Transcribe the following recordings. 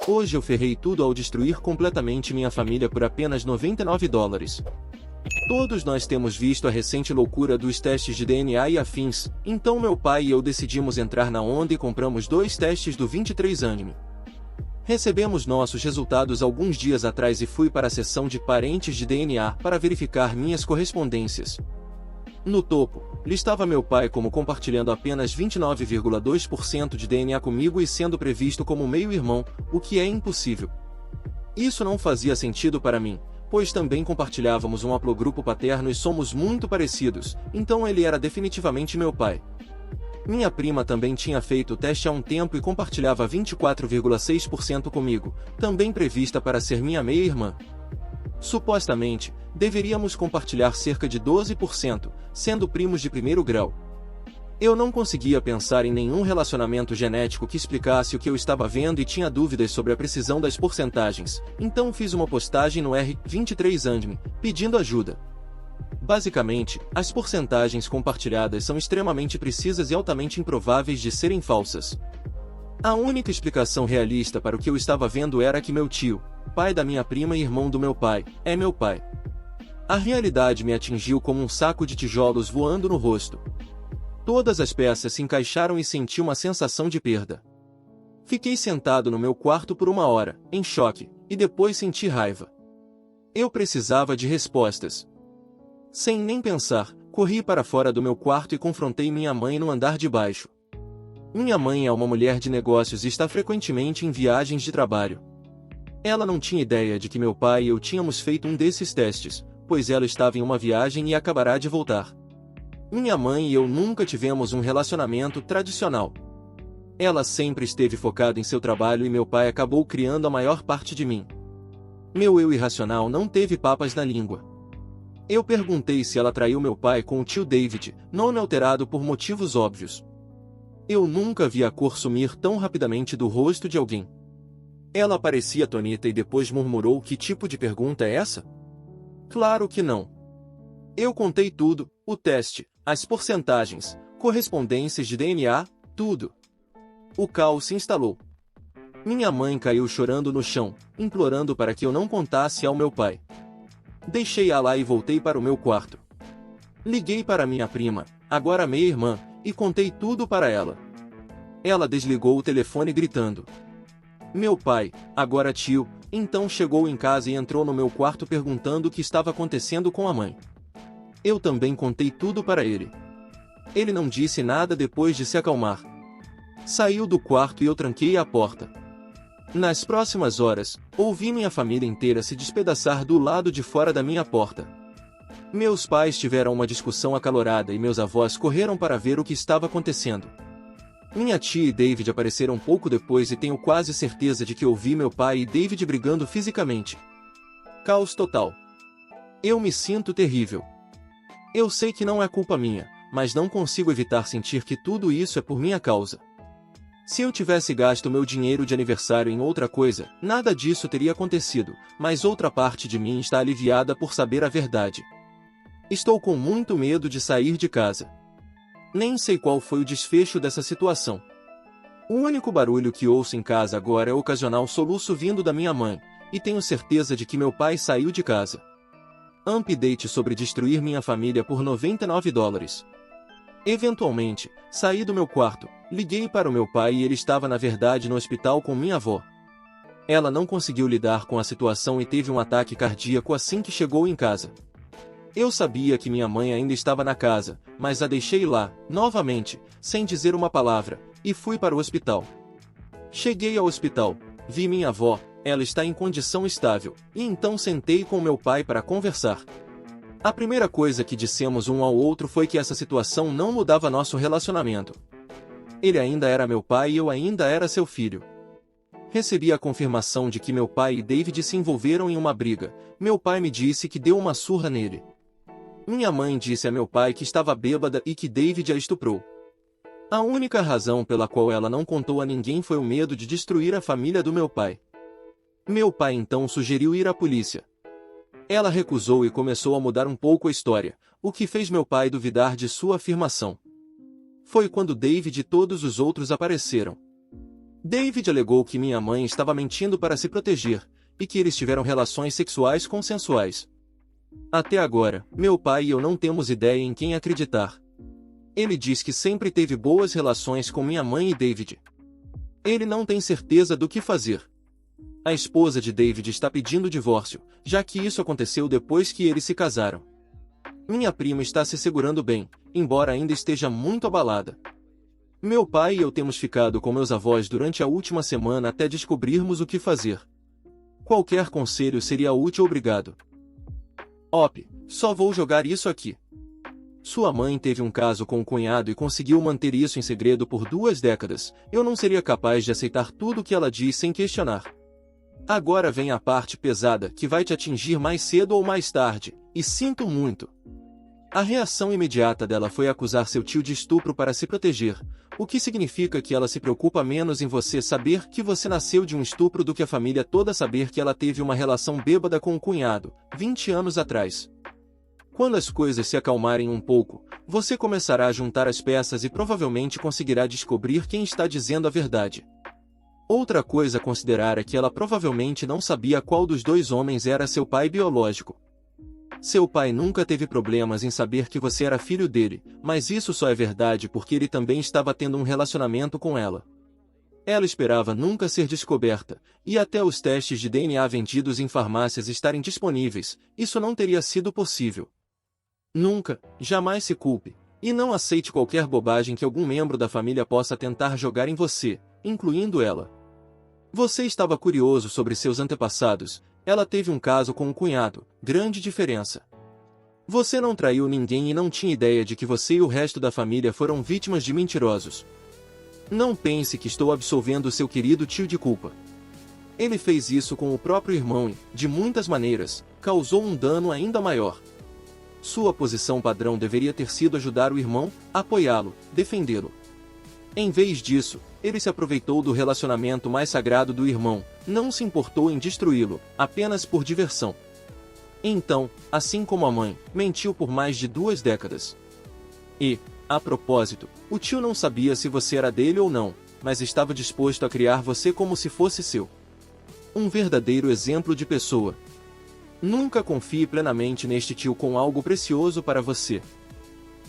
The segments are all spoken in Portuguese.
Hoje eu ferrei tudo ao destruir completamente minha família por apenas $99. Todos nós temos visto a recente loucura dos testes de DNA e afins, então meu pai e eu decidimos entrar na onda e compramos 2 testes do 23andMe. Recebemos nossos resultados alguns dias atrás e fui para a seção de parentes de DNA para verificar minhas correspondências. No topo, listava meu pai como compartilhando apenas 29,2% de DNA comigo e sendo previsto como meio-irmão, o que é impossível. Isso não fazia sentido para mim, pois também compartilhávamos um haplogrupo paterno e somos muito parecidos, então ele era definitivamente meu pai. Minha prima também tinha feito o teste há um tempo e compartilhava 24,6% comigo, também prevista para ser minha meia-irmã. Supostamente, deveríamos compartilhar cerca de 12%, sendo primos de primeiro grau. Eu não conseguia pensar em nenhum relacionamento genético que explicasse o que eu estava vendo e tinha dúvidas sobre a precisão das porcentagens, então fiz uma postagem no R23andMe, pedindo ajuda. Basicamente, as porcentagens compartilhadas são extremamente precisas e altamente improváveis de serem falsas. A única explicação realista para o que eu estava vendo era que meu tio, pai da minha prima e irmão do meu pai, é meu pai. A realidade me atingiu como um saco de tijolos voando no rosto. Todas as peças se encaixaram e senti uma sensação de perda. Fiquei sentado no meu quarto por 1 hora, em choque, e depois senti raiva. Eu precisava de respostas. Sem nem pensar, corri para fora do meu quarto e confrontei minha mãe no andar de baixo. Minha mãe é uma mulher de negócios e está frequentemente em viagens de trabalho. Ela não tinha ideia de que meu pai e eu tínhamos feito um desses testes, pois ela estava em uma viagem e acabará de voltar. Minha mãe e eu nunca tivemos um relacionamento tradicional. Ela sempre esteve focada em seu trabalho e meu pai acabou criando a maior parte de mim. Meu eu irracional não teve papas na língua. Eu perguntei se ela traiu meu pai com o tio David, nome alterado por motivos óbvios. Eu nunca vi a cor sumir tão rapidamente do rosto de alguém. Ela parecia atônita e depois murmurou: que tipo de pergunta é essa? Claro que não. Eu contei tudo, o teste, as porcentagens, correspondências de DNA, tudo. O caos se instalou. Minha mãe caiu chorando no chão, implorando para que eu não contasse ao meu pai. Deixei-a lá e voltei para o meu quarto. Liguei para minha prima, agora meia-irmã, e contei tudo para ela. Ela desligou o telefone gritando. Meu pai, agora tio, então chegou em casa e entrou no meu quarto perguntando o que estava acontecendo com a mãe. Eu também contei tudo para ele. Ele não disse nada depois de se acalmar. Saiu do quarto e eu tranquei a porta. Nas próximas horas, ouvi minha família inteira se despedaçar do lado de fora da minha porta. Meus pais tiveram uma discussão acalorada e meus avós correram para ver o que estava acontecendo. Minha tia e David apareceram pouco depois e tenho quase certeza de que ouvi meu pai e David brigando fisicamente. Caos total. Eu me sinto terrível. Eu sei que não é culpa minha, mas não consigo evitar sentir que tudo isso é por minha causa. Se eu tivesse gasto meu dinheiro de aniversário em outra coisa, nada disso teria acontecido, mas outra parte de mim está aliviada por saber a verdade. Estou com muito medo de sair de casa. Nem sei qual foi o desfecho dessa situação. O único barulho que ouço em casa agora é o ocasional soluço vindo da minha mãe, e tenho certeza de que meu pai saiu de casa. Update sobre destruir minha família por $99. Eventualmente, saí do meu quarto, liguei para o meu pai e ele estava na verdade no hospital com minha avó. Ela não conseguiu lidar com a situação e teve um ataque cardíaco assim que chegou em casa. Eu sabia que minha mãe ainda estava na casa, mas a deixei lá, novamente, sem dizer uma palavra, e fui para o hospital. Cheguei ao hospital, vi minha avó, ela está em condição estável, e então sentei com meu pai para conversar. A primeira coisa que dissemos um ao outro foi que essa situação não mudava nosso relacionamento. Ele ainda era meu pai e eu ainda era seu filho. Recebi a confirmação de que meu pai e David se envolveram em uma briga. Meu pai me disse que deu uma surra nele. Minha mãe disse a meu pai que estava bêbada e que David a estuprou. A única razão pela qual ela não contou a ninguém foi o medo de destruir a família do meu pai. Meu pai então sugeriu ir à polícia. Ela recusou e começou a mudar um pouco a história, o que fez meu pai duvidar de sua afirmação. Foi quando David e todos os outros apareceram. David alegou que minha mãe estava mentindo para se proteger, e que eles tiveram relações sexuais consensuais. Até agora, meu pai e eu não temos ideia em quem acreditar. Ele diz que sempre teve boas relações com minha mãe e David. Ele não tem certeza do que fazer. A esposa de David está pedindo divórcio, já que isso aconteceu depois que eles se casaram. Minha prima está se segurando bem, embora ainda esteja muito abalada. Meu pai e eu temos ficado com meus avós durante a última semana até descobrirmos o que fazer. Qualquer conselho seria útil, obrigado. Op, só vou jogar isso aqui. Sua mãe teve um caso com o cunhado e conseguiu manter isso em segredo por 2 décadas. Eu não seria capaz de aceitar tudo o que ela diz sem questionar. Agora vem a parte pesada que vai te atingir mais cedo ou mais tarde, e sinto muito. A reação imediata dela foi acusar seu tio de estupro para se proteger, o que significa que ela se preocupa menos em você saber que você nasceu de um estupro do que a família toda saber que ela teve uma relação bêbada com o cunhado, 20 anos atrás. Quando as coisas se acalmarem um pouco, você começará a juntar as peças e provavelmente conseguirá descobrir quem está dizendo a verdade. Outra coisa a considerar é que ela provavelmente não sabia qual dos 2 homens era seu pai biológico. Seu pai nunca teve problemas em saber que você era filho dele, mas isso só é verdade porque ele também estava tendo um relacionamento com ela. Ela esperava nunca ser descoberta, e até os testes de DNA vendidos em farmácias estarem disponíveis, isso não teria sido possível. Nunca, jamais se culpe, e não aceite qualquer bobagem que algum membro da família possa tentar jogar em você, incluindo ela. Você estava curioso sobre seus antepassados. Ela teve um caso com um cunhado, grande diferença. Você não traiu ninguém e não tinha ideia de que você e o resto da família foram vítimas de mentirosos. Não pense que estou absolvendo seu querido tio de culpa. Ele fez isso com o próprio irmão e, de muitas maneiras, causou um dano ainda maior. Sua posição padrão deveria ter sido ajudar o irmão, apoiá-lo, defendê-lo. Em vez disso, ele se aproveitou do relacionamento mais sagrado do irmão, não se importou em destruí-lo, apenas por diversão. Então, assim como a mãe, mentiu por mais de 2 décadas. E, a propósito, o tio não sabia se você era dele ou não, mas estava disposto a criar você como se fosse seu. Um verdadeiro exemplo de pessoa. Nunca confie plenamente neste tio com algo precioso para você.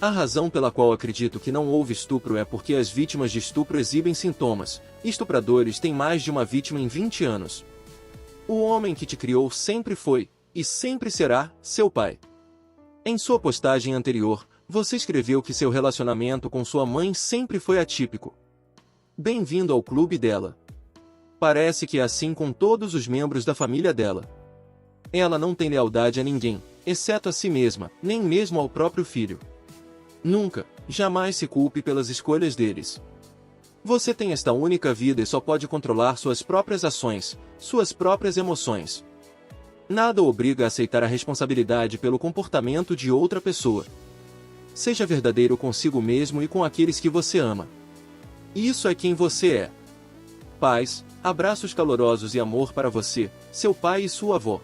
A razão pela qual acredito que não houve estupro é porque as vítimas de estupro exibem sintomas. Estupradores têm mais de uma vítima em 20 anos. O homem que te criou sempre foi, e sempre será, seu pai. Em sua postagem anterior, você escreveu que seu relacionamento com sua mãe sempre foi atípico. Bem-vindo ao clube dela. Parece que é assim com todos os membros da família dela. Ela não tem lealdade a ninguém, exceto a si mesma, nem mesmo ao próprio filho. Nunca, jamais se culpe pelas escolhas deles. Você tem esta única vida e só pode controlar suas próprias ações, suas próprias emoções. Nada o obriga a aceitar a responsabilidade pelo comportamento de outra pessoa. Seja verdadeiro consigo mesmo e com aqueles que você ama. Isso é quem você é. Paz, abraços calorosos e amor para você, seu pai e sua avó.